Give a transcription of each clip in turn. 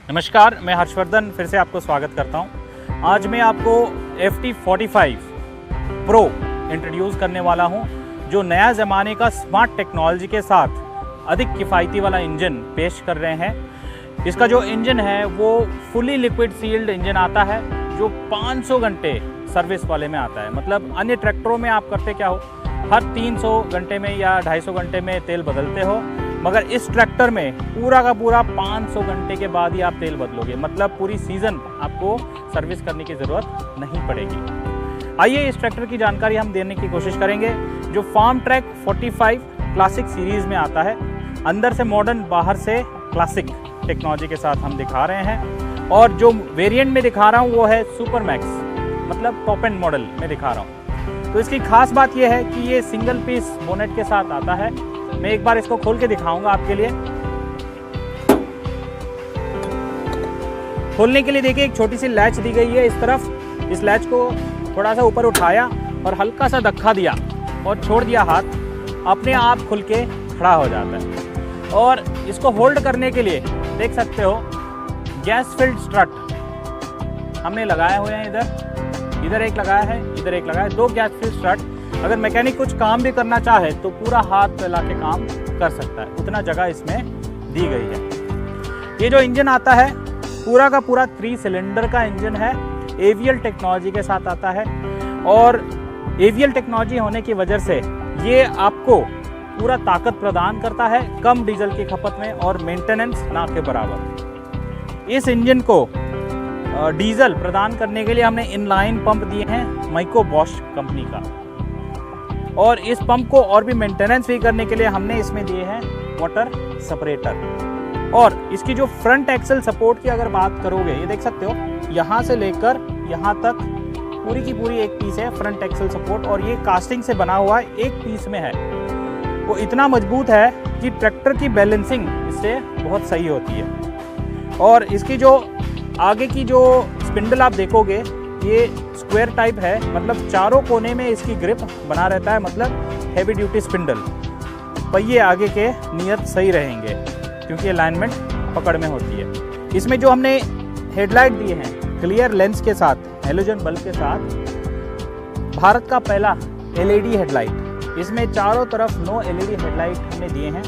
नमस्कार, मैं हर्षवर्धन फिर से आपको स्वागत करता हूं। आज मैं आपको FT45 प्रो इंट्रोड्यूस करने वाला हूं, जो नया ज़माने का स्मार्ट टेक्नोलॉजी के साथ अधिक किफ़ायती वाला इंजन पेश कर रहे हैं। इसका जो इंजन है वो फुली लिक्विड सील्ड इंजन आता है, जो 500 घंटे सर्विस वाले में आता है। मतलब अन्य ट्रैक्टरों में आप करते क्या हो, हर 300 घंटे में या 250 घंटे में तेल बदलते हो, मगर इस ट्रैक्टर में पूरा का पूरा 500 घंटे के बाद ही आप तेल बदलोगे। मतलब पूरी सीज़न आपको सर्विस करने की ज़रूरत नहीं पड़ेगी। आइए इस ट्रैक्टर की जानकारी हम देने की कोशिश करेंगे, जो फार्म ट्रैक 45 क्लासिक सीरीज़ में आता है। अंदर से मॉडर्न, बाहर से क्लासिक टेक्नोलॉजी के साथ हम दिखा रहे हैं। और जो वेरिएंट में दिखा रहा हूँ वो है सुपर मैक्स, मतलब टॉप एंड मॉडल में दिखा रहा हूँ। तो इसकी खास बात यह है कि ये सिंगल पीस बोनेट के साथ आता है। मैं एक बार इसको खोल के दिखाऊंगा आपके लिए। खोलने के लिए देखिए एक छोटी सी लैच दी गई है इस तरफ। इस लैच को थोड़ा सा ऊपर उठाया और हल्का सा धक्का दिया और छोड़ दिया हाथ, अपने आप खुल के खड़ा हो जाता है। और इसको होल्ड करने के लिए देख सकते हो गैस फिल्ड स्ट्रट हमने लगाए हुए हैं। इधर एक लगाया है, इधर एक लगाया है, 2 गैस फिल्ड स्ट्रट। अगर मैकेनिक कुछ काम भी करना चाहे तो पूरा हाथ फैला के काम कर सकता है, उतना जगह इसमें दी गई है। ये जो इंजन आता है पूरा का पूरा 3 सिलेंडर का इंजन है, एवीएल टेक्नोलॉजी के साथ आता है। और एवीएल टेक्नोलॉजी होने की वजह से ये आपको पूरा ताकत प्रदान करता है, कम डीजल की खपत में और मेंटेनेंस ना के बराबर। इस इंजन को डीजल प्रदान करने के लिए हमने इनलाइन पंप दिए हैं माइको बॉश कंपनी का। और इस पंप को और भी मेंटेनेंस भी करने के लिए हमने इसमें दिए हैं वाटर सेपरेटर। और इसकी जो फ्रंट एक्सल सपोर्ट की अगर बात करोगे, ये देख सकते हो यहाँ से लेकर यहाँ तक पूरी की पूरी एक पीस है फ्रंट एक्सल सपोर्ट। और ये कास्टिंग से बना हुआ एक पीस में है। वो इतना मजबूत है कि ट्रैक्टर की बैलेंसिंग इससे बहुत सही होती है। और इसकी जो आगे की जो स्पिंडल आप देखोगे, ये स्क्वायर टाइप है, मतलब चारों कोने में इसकी ग्रिप बना रहता है, मतलब हैवी ड्यूटी स्पिंडल। पहिए आगे के नियत सही रहेंगे क्योंकि अलाइनमेंट पकड़ में होती है। इसमें जो हमने हेडलाइट दिए हैं क्लियर लेंस के साथ, हैलोजन बल्ब के साथ, भारत का पहला LED हेडलाइट। इसमें चारों तरफ 9 LED हेडलाइट हमने दिए हैं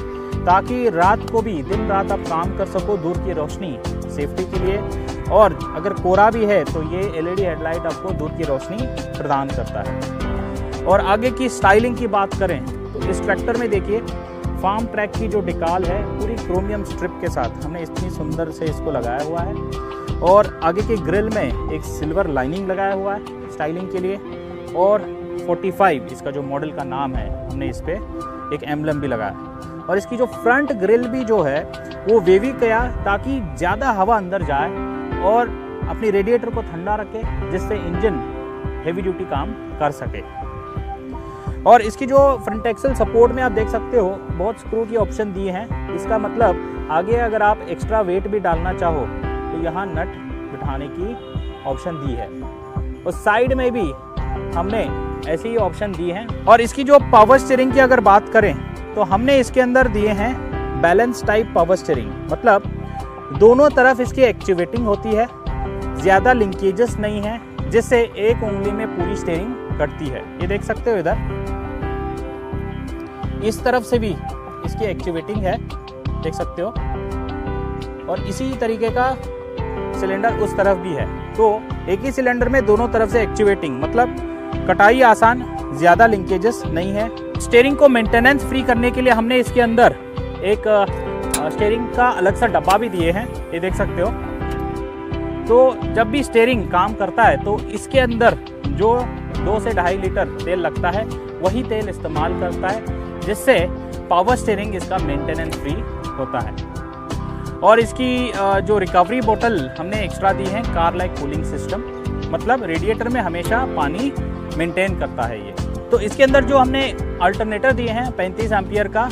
ताकि रात को भी, दिन रात आप काम कर सको, दूर की रोशनी सेफ्टी के लिए। और अगर कोहरा भी है तो ये LED हेडलाइट आपको दूर की रोशनी प्रदान करता है। और आगे की स्टाइलिंग की बात करें तो इस ट्रैक्टर में देखिए फार्म ट्रैक की जो डिकाल है पूरी क्रोमियम स्ट्रिप के साथ हमने इतनी सुंदर से इसको लगाया हुआ है। और आगे की ग्रिल में एक सिल्वर लाइनिंग लगाया हुआ है स्टाइलिंग के लिए। और 45 इसका जो मॉडल का नाम है, हमने इस पर एक एम्बलम भी लगाया। और इसकी जो फ्रंट ग्रिल भी जो है वो वेवी किया ताकि ज़्यादा हवा अंदर जाए और अपनी रेडिएटर को ठंडा रखे, जिससे इंजन हेवी ड्यूटी काम कर सके। और इसकी जो फ्रंट एक्सल सपोर्ट में आप देख सकते हो बहुत स्क्रू की ऑप्शन दिए हैं। इसका मतलब आगे अगर आप एक्स्ट्रा वेट भी डालना चाहो तो यहाँ नट बिठाने की ऑप्शन दी है। और साइड में भी हमने ऐसी ही ऑप्शन दी हैं। और इसकी जो पावर स्टीयरिंग की अगर बात करें तो हमने इसके अंदर दिए हैं बैलेंस टाइप पावर स्टीयरिंग। मतलब दोनों तरफ इसकी एक्टिवेटिंग होती है, ज़्यादा लिंकेजेस नहीं है, जिससे एक उंगली में पूरी स्टीयरिंग कटती है। ये देख सकते हो इधर इस तरफ से भी इसकी एक्टिवेटिंग है, देख सकते हो। और इसी तरीके का सिलेंडर उस तरफ भी है। तो एक ही सिलेंडर में दोनों तरफ से एक्टिवेटिंग, मतलब कटाई आसान, ज़्यादा लिंकेजेस नहीं है। स्टीयरिंग को मेंटेनेंस फ्री करने के लिए हमने इसके अंदर एक स्टीयरिंग का अलग सा डब्बा भी दिए हैं, ये देख सकते हो। तो जब भी स्टीयरिंग काम करता है तो इसके अंदर जो 2 से 2.5 लीटर तेल लगता है वही तेल इस्तेमाल करता है, जिससे पावर स्टीयरिंग इसका मेंटेनेंस फ्री होता है। और इसकी जो रिकवरी बोतल हमने एक्स्ट्रा दी है कार लाइक कूलिंग सिस्टम, मतलब रेडिएटर में हमेशा पानी मेंटेन करता है ये। तो इसके अंदर जो हमने अल्टरनेटर दिए हैं 35 एम्पियर का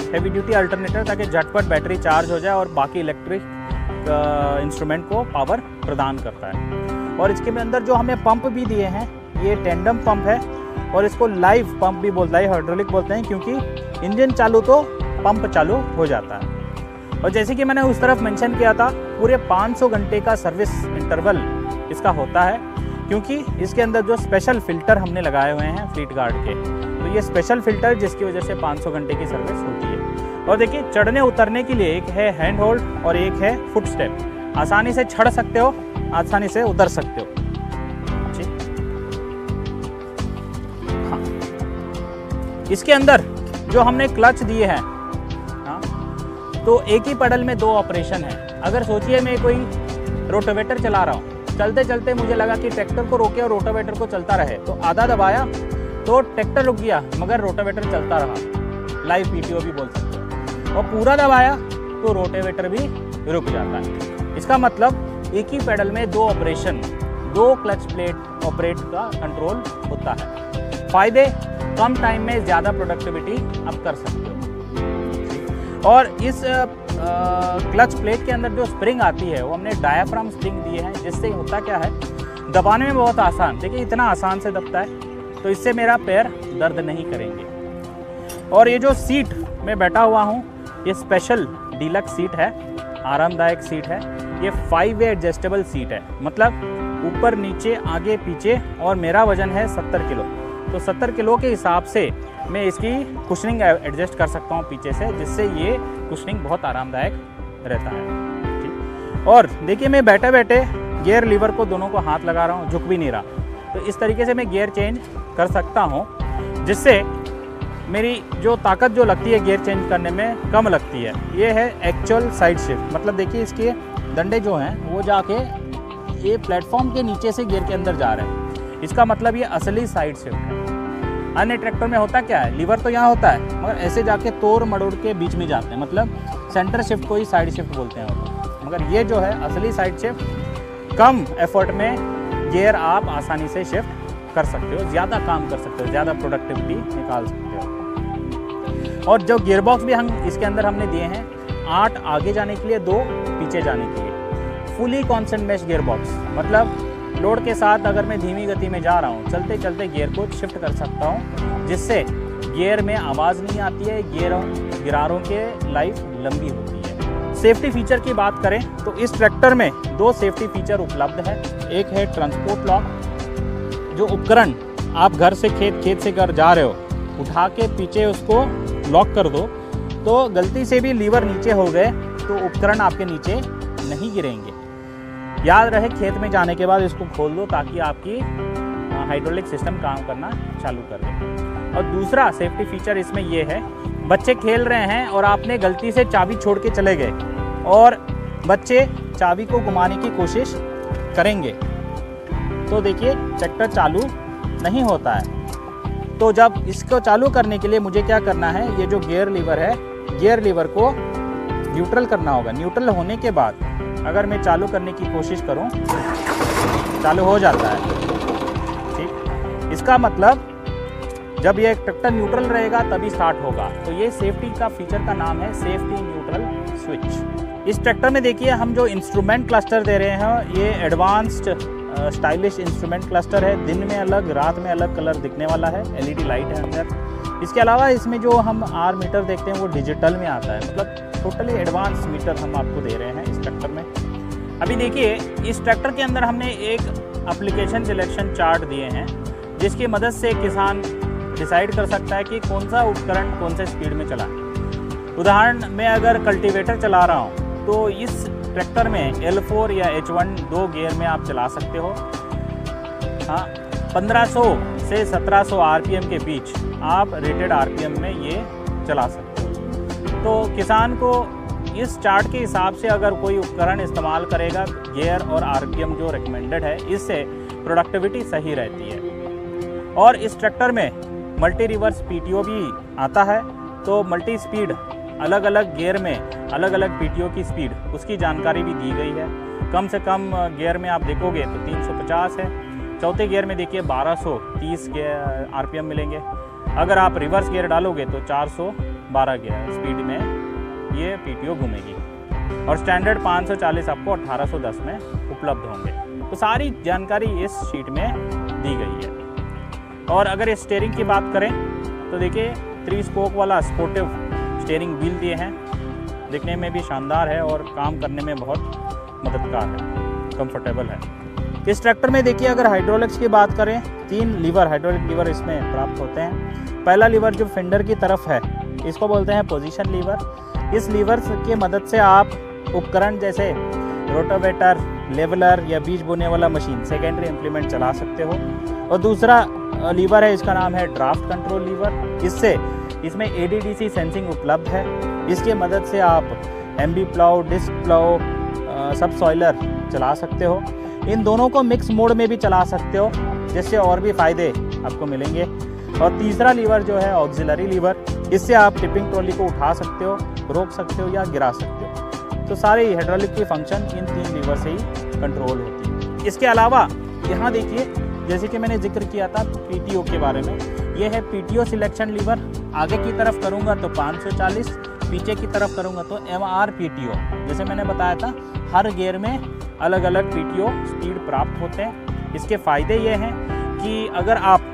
हेवी ड्यूटी अल्टरनेटर, ताकि झटपट बैटरी चार्ज हो जाए और बाकी इलेक्ट्रिक इंस्ट्रूमेंट को पावर प्रदान करता है। और इसके अंदर जो हमें पंप भी दिए हैं, ये टेंडम पंप है और इसको लाइव पंप भी बोलता है, हाइड्रोलिक बोलते हैं, क्योंकि इंजन चालू तो पंप चालू हो जाता है। और जैसे कि मैंने उस तरफ मेंशन किया था, पूरे 500 घंटे का सर्विस इंटरवल इसका होता है, क्योंकि इसके अंदर जो स्पेशल फ़िल्टर हमने लगाए हुए हैं फ्लीट गार्ड के, तो ये स्पेशल फ़िल्टर जिसकी वजह से 500 घंटे की सर्विस होती है। और देखिए चढ़ने उतरने के लिए एक है हैंड होल्ड और एक है फुट स्टेप। आसानी से चढ़ सकते हो, आसानी से उतर सकते हो। हाँ, इसके अंदर जो हमने क्लच दिए हैं, हाँ, तो एक ही पेडल में 2 ऑपरेशन है। अगर सोचिए मैं कोई रोटावेटर चला रहा हूँ, चलते चलते मुझे लगा कि ट्रैक्टर को रोके और रोटावेटर को चलता रहे, तो आधा दबाया तो ट्रैक्टर रुक गया मगर रोटावेटर चलता रहा, लाइव पीटीओ भी बोल सकते हो। और पूरा दबाया तो रोटावेटर भी रुक जाता है। इसका मतलब एक ही पेडल में 2 ऑपरेशन, 2 क्लच प्लेट ऑपरेट का कंट्रोल होता है। फायदे, कम टाइम में ज़्यादा प्रोडक्टिविटी आप कर सकते हो। और इस क्लच प्लेट के अंदर जो स्प्रिंग आती है वो हमने डायाफ्राम स्प्रिंग दिए हैं, जिससे होता क्या है, दबाने में बहुत आसान, देखिए इतना आसान से दबता है, तो इससे मेरा पैर दर्द नहीं करेंगे। और ये जो सीट में बैठा हुआ हूँ, ये स्पेशल डीलक्स सीट है, आरामदायक सीट है। ये 5 वे एडजस्टेबल सीट है, मतलब ऊपर नीचे आगे पीछे, और मेरा वजन है 70 किलो, तो 70 किलो के हिसाब से मैं इसकी कुशनिंग एडजस्ट कर सकता हूँ पीछे से, जिससे ये कुशनिंग बहुत आरामदायक रहता है। ठीक, और देखिए मैं बैठे बैठे गियर लीवर को दोनों को हाथ लगा रहा हूँ, झुक भी नहीं रहा, तो इस तरीके से मैं गियर चेंज कर सकता हूँ, जिससे मेरी जो ताकत जो लगती है गियर चेंज करने में कम लगती है। ये है एक्चुअल साइड शिफ्ट, मतलब देखिए इसके डंडे जो हैं वो जाके ये प्लेटफॉर्म के नीचे से गियर के अंदर जा रहे हैं, इसका मतलब ये असली साइड शिफ्ट है। अन्य ट्रैक्टर में होता क्या है, लीवर तो यहाँ होता है मगर ऐसे जाके तोड़ मड़ोड़ के बीच में जाते हैं, मतलब सेंटर शिफ्ट को ही साइड शिफ्ट बोलते हैं। मगर ये जो है असली साइड शिफ्ट, कम एफर्ट में गियर आप आसानी से शिफ्ट कर सकते हो, ज़्यादा काम कर सकते हो, ज़्यादा प्रोडक्टिविटी निकाल सकते हो। और जो गियर बॉक्स भी हम इसके अंदर हमने दिए हैं, 8 आगे जाने के लिए, 2 पीछे जाने के लिए, fully constant mesh gear box, मतलब लोड के साथ अगर मैं धीमी गति में जा रहा हूँ, चलते चलते गियर को शिफ्ट कर सकता हूँ, जिससे गियर में आवाज़ नहीं आती है, गिरारों के लाइफ लंबी होती है। सेफ्टी फीचर की बात करें तो इस ट्रैक्टर में 2 सेफ्टी फीचर उपलब्ध है। एक है ट्रांसपोर्ट लॉक, जो उपकरण आप घर से खेत से घर जा रहे हो, उठा के पीछे उसको लॉक कर दो, तो गलती से भी लीवर नीचे हो गए तो उपकरण आपके नीचे नहीं गिरेंगे। याद रहे खेत में जाने के बाद इसको खोल दो, ताकि आपकी हाइड्रोलिक सिस्टम काम करना चालू कर दे। और दूसरा सेफ्टी फीचर इसमें ये है, बच्चे खेल रहे हैं और आपने गलती से चाबी छोड़ के चले गए और बच्चे चाबी को घुमाने की कोशिश करेंगे, तो देखिए ट्रैक्टर चालू नहीं होता है। तो जब इसको चालू करने के लिए मुझे क्या करना है, ये जो गियर लीवर है, गियर लीवर को न्यूट्रल करना होगा। न्यूट्रल होने के बाद अगर मैं चालू करने की कोशिश करूं, चालू हो जाता है। ठीक, इसका मतलब जब ये ट्रैक्टर न्यूट्रल रहेगा तभी स्टार्ट होगा। तो ये सेफ्टी का फीचर का नाम है सेफ्टी न्यूट्रल स्विच। इस ट्रैक्टर में देखिए हम जो इंस्ट्रूमेंट क्लस्टर दे रहे हैं, ये एडवांस्ड स्टाइलिश इंस्ट्रूमेंट क्लस्टर है। दिन में अलग, रात में अलग कलर दिखने वाला है, एलईडी लाइट है अंदर। इसके अलावा इसमें जो हम आर मीटर देखते हैं वो डिजिटल में आता है, मतलब टोटली एडवांस मीटर हम आपको दे रहे हैं इस ट्रैक्टर में। अभी देखिए इस ट्रैक्टर के अंदर हमने एक एप्लीकेशन सिलेक्शन चार्ट दिए हैं, जिसकी मदद से किसान डिसाइड कर सकता है कि कौन सा उपकरण कौन से स्पीड में चलाएं। उदाहरण में अगर कल्टीवेटर चला रहा हूँ तो इस ट्रैक्टर में L4 या H1 2 गियर में आप चला सकते हो। हाँ, 1500 से 1700 RPM के बीच आप रेटेड RPM में ये चला सकते हो। तो किसान को इस चार्ट के हिसाब से अगर कोई उपकरण इस्तेमाल करेगा, गियर और RPM जो रिकमेंडेड है, इससे प्रोडक्टिविटी सही रहती है। और इस ट्रैक्टर में मल्टी रिवर्स PTO भी आता है, तो मल्टी स्पीड अलग अलग गियर में अलग अलग PTO की स्पीड, उसकी जानकारी भी दी गई है। कम से कम गियर में आप देखोगे तो 350 है, चौथे गियर में देखिए 1230 RPM मिलेंगे। अगर आप रिवर्स गियर डालोगे तो 412 गियर स्पीड में ये PTO घूमेगी। और स्टैंडर्ड 540 आपको 1810 में उपलब्ध होंगे। तो सारी जानकारी इस शीट में दी गई है। और अगर इस स्टीयरिंग की बात करें तो देखिए 3 स्पोक वाला स्पोर्टिव स्टीयरिंग व्हील दिए हैं। दिखने में भी शानदार है और काम करने में बहुत मददगार है, कंफर्टेबल है। इस ट्रैक्टर में देखिए अगर हाइड्रोलिक्स की बात करें, 3 लीवर हाइड्रोलिक लीवर इसमें प्राप्त होते हैं। पहला लीवर जो फेंडर की तरफ है इसको बोलते हैं पोजीशन लीवर। इस लीवर की मदद से आप उपकरण जैसे रोटावेटर, लेवलर या बीज बोने वाला मशीन सेकेंडरी इम्प्लीमेंट चला सकते हो। और दूसरा लीवर है, इसका नाम है ड्राफ्ट कंट्रोल लीवर। इसमें ADDC सेंसिंग उपलब्ध है। इसकी मदद से आप एमबी प्लाउ, डिस्क प्लाउ, सब सॉइलर चला सकते हो। इन दोनों को मिक्स मोड में भी चला सकते हो, जिससे और भी फ़ायदे आपको मिलेंगे। और तीसरा लीवर जो है ऑक्सिलरी लीवर, इससे आप टिपिंग ट्रॉली को उठा सकते हो, रोक सकते हो या गिरा सकते हो। तो सारे हाइड्रोलिक की फंक्शन इन 3 लीवर से ही कंट्रोल होती है। इसके अलावा यहाँ देखिए, जैसे कि मैंने जिक्र किया था PTO के बारे में, ये है PTO सिलेक्शन लीवर। आगे की तरफ करूँगा तो 540, पीछे की तरफ करूँगा तो MR PTO। जैसे मैंने बताया था, हर गियर में अलग अलग PTO स्पीड प्राप्त होते हैं। इसके फ़ायदे ये हैं कि अगर आप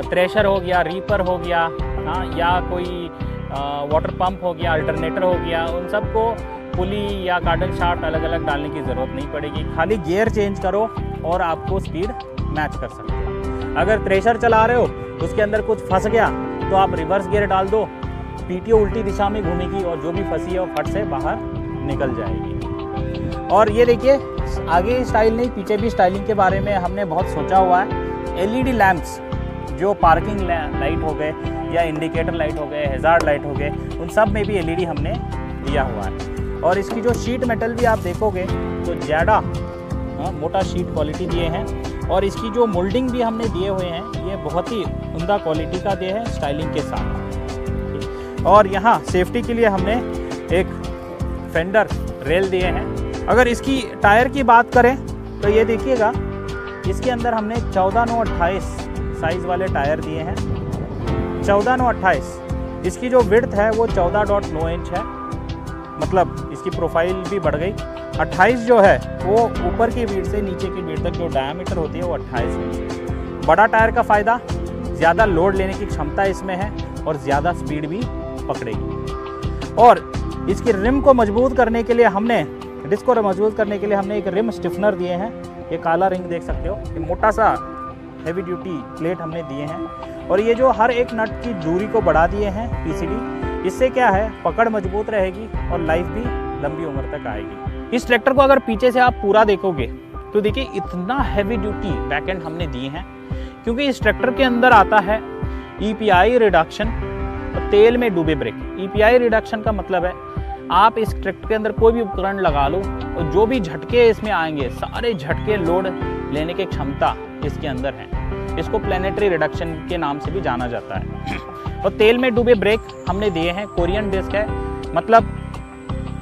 थ्रेशर हो गया, रीपर हो गया, हाँ, या कोई वाटर पंप हो गया, अल्टरनेटर हो गया, उन सबको पुली या कार्डन शाफ्ट अलग अलग डालने की ज़रूरत नहीं पड़ेगी। खाली गियर चेंज करो और आपको स्पीड मैच कर सकते हो। अगर थ्रेशर चला रहे हो, उसके अंदर कुछ फंस गया तो आप रिवर्स गियर डाल दो, PTO उल्टी दिशा में घूमेगी और जो भी फंसी है वो फट से बाहर निकल जाएगी। और ये देखिए, आगे स्टाइल नहीं, पीछे भी स्टाइलिंग के बारे में हमने बहुत सोचा हुआ है। LED लैंप्स जो पार्किंग लाइट हो गए या इंडिकेटर लाइट हो गए, हैजार्ड लाइट हो गए, उन सब में भी LED हमने दिया हुआ है। और इसकी जो शीट मेटल भी आप देखोगे तो ज़्यादा मोटा शीट क्वालिटी दिए हैं। और इसकी जो मोल्डिंग भी हमने दिए हुए हैं, ये बहुत ही उम्दा क्वालिटी का दिए हैं स्टाइलिंग के साथ। और यहाँ सेफ्टी के लिए हमने एक फेंडर रेल दिए हैं। अगर इसकी टायर की बात करें तो ये देखिएगा, इसके अंदर हमने 14/9/28 साइज़ वाले टायर दिए हैं। 14/9/28। इसकी जो विड्थ है वो 14.9 इंच है, मतलब इसकी प्रोफाइल भी बढ़ गई। 28 जो है वो ऊपर की बीट से नीचे की बीट तक जो डायमीटर होती है वो 28 इंच है। बड़ा टायर का फ़ायदा, ज़्यादा लोड लेने की क्षमता इसमें है और ज़्यादा स्पीड भी पकड़ेगी। और इसकी रिम को मजबूत करने के लिए हमने, डिस्क को मजबूत करने के लिए हमने एक रिम स्टिफनर दिए हैं। ये काला रिंग देख सकते हो, ये मोटा सा हैवी ड्यूटी प्लेट हमने दिए हैं। और ये जो हर एक नट की दूरी को बढ़ा दिए हैं PCD, इससे क्या है, पकड़ मजबूत रहेगी और लाइफ भी लंबी उम्र तक आएगी। इस ट्रैक्टर को अगर पीछे से आप पूरा देखोगे तो देखिए इतना हैवी ड्यूटी बैकएंड हमने दिए हैं, क्योंकि इस ट्रैक्टर के अंदर आता है EPI रिडक्शन और तेल में डूबे ब्रेक। EPI रिडक्शन का मतलब है आप इस ट्रैक्टर के अंदर कोई भी उपकरण लगा लो और जो भी झटके इसमें आएंगे, सारे झटके लोड लेने की क्षमता इसके अंदर है। इसको प्लैनेटरी रिडक्शन के नाम से भी जाना जाता है। और तेल में डूबे ब्रेक हमने दिए हैं। कोरियन डिस्क है, मतलब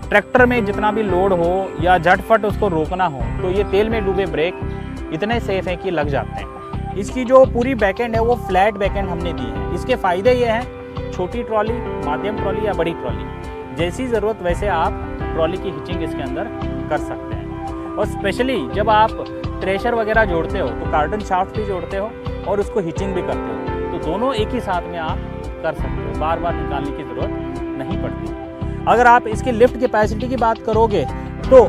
ट्रैक्टर में जितना भी लोड हो या झटफट उसको रोकना हो तो ये तेल में डूबे ब्रेक इतने सेफ हैं कि लग जाते हैं। इसकी जो पूरी बैकएंड है वो फ्लैट बैकएंड हमने दी है। इसके फ़ायदे ये हैं, छोटी ट्रॉली, माध्यम ट्रॉली या बड़ी ट्रॉली, जैसी ज़रूरत वैसे आप ट्रॉली की हिचिंग इसके अंदर कर सकते हैं। और स्पेशली जब आप थ्रेशर वगैरह जोड़ते हो तो कार्डन शाफ्ट भी जोड़ते हो और उसको हिचिंग भी करते हो, तो दोनों एक ही साथ में आप कर सकते हो, बार बार निकालने की ज़रूरत नहीं पड़ती। अगर आप इसकी लिफ्ट कैपेसिटी की बात करोगे तो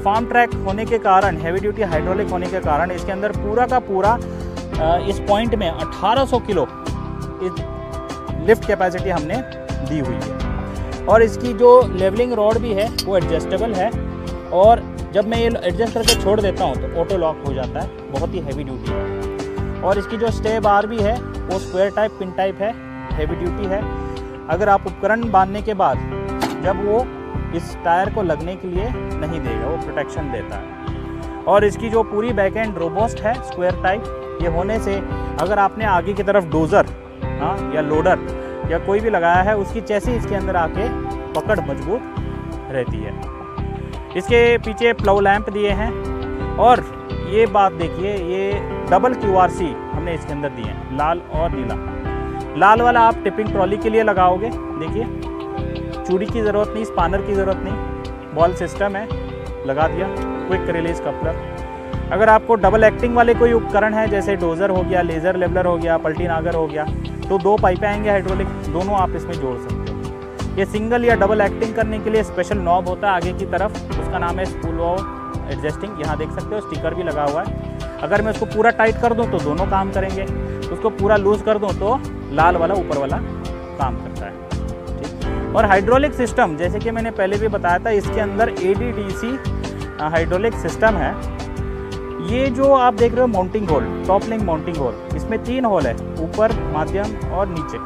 फार्म ट्रैक होने के कारण, हैवी ड्यूटी हाइड्रोलिक होने के कारण इसके अंदर पूरा का पूरा इस पॉइंट में 1800 किलो लिफ्ट कैपेसिटी हमने दी हुई है। और इसकी जो लेवलिंग रॉड भी है वो एडजस्टेबल है, और जब मैं ये एडजस्ट करके छोड़ देता हूँ तो ऑटो लॉक हो जाता है। बहुत ही हैवी ड्यूटी है। और इसकी जो स्टे बार भी है वो स्क्वायर टाइप, पिन टाइप है, हैवी ड्यूटी है। अगर आप उपकरण बांधने के बाद जब वो इस टायर को लगने के लिए नहीं देगा, वो प्रोटेक्शन देता है। और इसकी जो पूरी बैक एंड रोबोस्ट है, स्क्वायर टाइप, ये होने से अगर आपने आगे की तरफ डोज़र या लोडर या कोई भी लगाया है, उसकी चैसी इसके अंदर आके पकड़ मजबूत रहती है। इसके पीछे प्लाउ लैंप दिए हैं। और ये बात देखिए, ये डबल QRC हमने इसके अंदर दिए हैं, लाल और नीला। लाल वाला आप टिपिंग ट्रॉली के लिए लगाओगे, देखिए चूड़ी की ज़रूरत नहीं, स्पानर की ज़रूरत नहीं, बॉल सिस्टम है, लगा दिया, क्विक रिलीज कपलर। अगर आपको डबल एक्टिंग वाले कोई उपकरण है, जैसे डोज़र हो गया, लेज़र लेवलर हो गया, पल्टी नागर हो गया, तो 2 पाइपें आएंगे हाइड्रोलिक, दोनों आप इसमें जोड़ सकते हो। ये सिंगल या डबल एक्टिंग करने के लिए स्पेशल नॉब होता है आगे की तरफ, उसका नाम है स्पूल वाल्व एडजस्टिंग। यहाँ देख सकते हो स्टिकर भी लगा हुआ है। अगर मैं उसको पूरा टाइट कर दूँ तो दोनों काम करेंगे, उसको पूरा लूज कर दूँ तो लाल वाला ऊपर वाला काम करता है। ठीक। और हाइड्रोलिक सिस्टम जैसे कि मैंने पहले भी बताया था, इसके अंदर ADDC हाइड्रोलिक सिस्टम है। ये जो आप देख रहे हो mounting hole, top link mounting hole, इसमें 3 होल है, ऊपर, माध्यम और नीचे।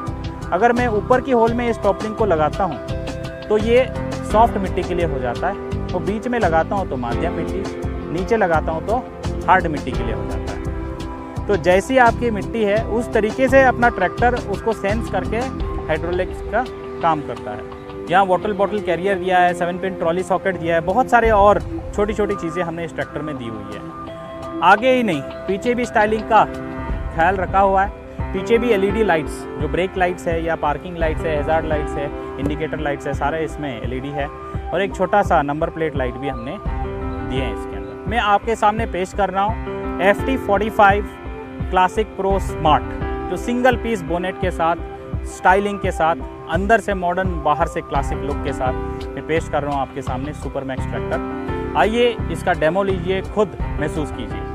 अगर मैं ऊपर की होल में इस टॉप लिंक को लगाता हूँ तो ये सॉफ्ट मिट्टी के लिए हो जाता है, तो बीच में लगाता हूँ तो माध्यम मिट्टी, नीचे लगाता हूँ तो हार्ड मिट्टी के लिए हो जाता है। तो जैसी आपकी मिट्टी है उस तरीके से अपना ट्रैक्टर उसको सेंस करके हाइड्रोलिक्स का काम करता है। यहाँ वाटर बॉटल कैरियर दिया है, 7 पिन ट्रॉली सॉकेट दिया है, बहुत सारे और छोटी छोटी चीज़ें हमने इस ट्रैक्टर में दी हुई है। आगे ही नहीं, पीछे भी स्टाइलिंग का ख्याल रखा हुआ है। पीछे भी LED लाइट्स, जो ब्रेक लाइट्स है या पार्किंग लाइट्स है, हैजार्ड लाइट्स है, इंडिकेटर लाइट्स है, सारे इसमें LED है। और एक छोटा सा नंबर प्लेट लाइट भी हमने दिए हैं इसके अंदर। मैं आपके सामने पेश कर रहा हूँ FT45 क्लासिक प्रो स्मार्ट, जो सिंगल पीस बोनेट के साथ, स्टाइलिंग के साथ, अंदर से मॉडर्न बाहर से क्लासिक लुक के साथ मैं पेश कर रहा हूँ आपके सामने सुपर मैक्स ट्रैक्टर। आइए इसका डेमो लीजिए, खुद महसूस कीजिए।